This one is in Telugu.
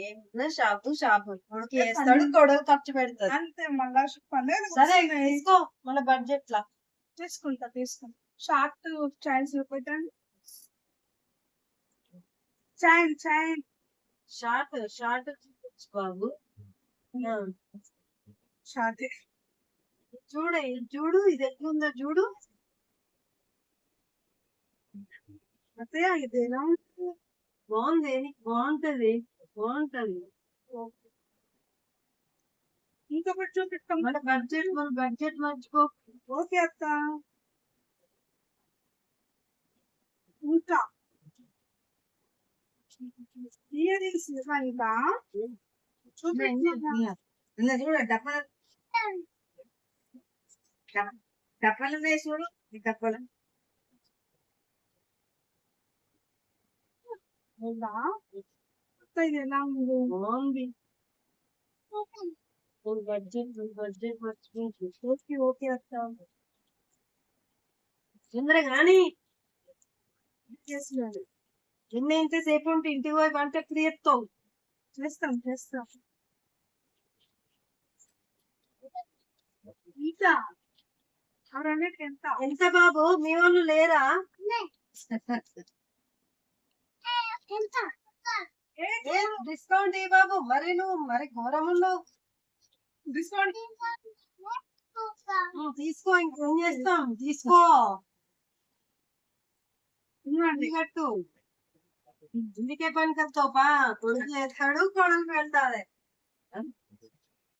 ఏమన్నా షాపు షాపు కొడుకు వేస్తాడు, కొడుకు ఖర్చు పెడతాడు అంతే. మళ్ళా పండుగ సరే తీసుకో మన బడ్జెట్ లా. తీసుకుంటా. షార్ట్ చైన్ చూపెట్టండి. చైన్ షార్ట్ చూపించు బాబు. షార్ట్ చూడు ఇది ఎట్లుందో చూడు. అదే ఇది ఎలా ఉంటుంది? బాగుంది, బాగుంటది. ఇంకొకటి చూపిస్తాం. మన బడ్జెట్ మర్చిపో. ఓకే అత్త. ఇంకా ఇయర్ రింగ్స్ ఇంకా చూడండి. డప్పలు ఉన్నాయి చూడు, ఈ డప్పలు ఇది ఎలా ఉంది? బాగుంది. బడ్జెట్ మర్చిపోయి. ఓకే అత్త. తొందరగా కానీ చేస్తున్నాను. నిన్న ఇంతసేపు ఉంటే ఇంటికి పోయి వంట ఎప్పుడు చేస్తావు? చేస్తాం. ఇంకా రెండింటికి ఎంత బాబు? మీ వాళ్ళు లేరా? డిస్కౌంట్ ఏ బాబు? మరి ఘోరమున్నావు. డిస్కౌంట్ తీసుకో, ఇంకేం చేస్తాం, తీసుకో. కట్టు. ఇందుకే పని కలుతావు. కొడుకు చేస్తాడు, కొడుకు వెళ్తాది.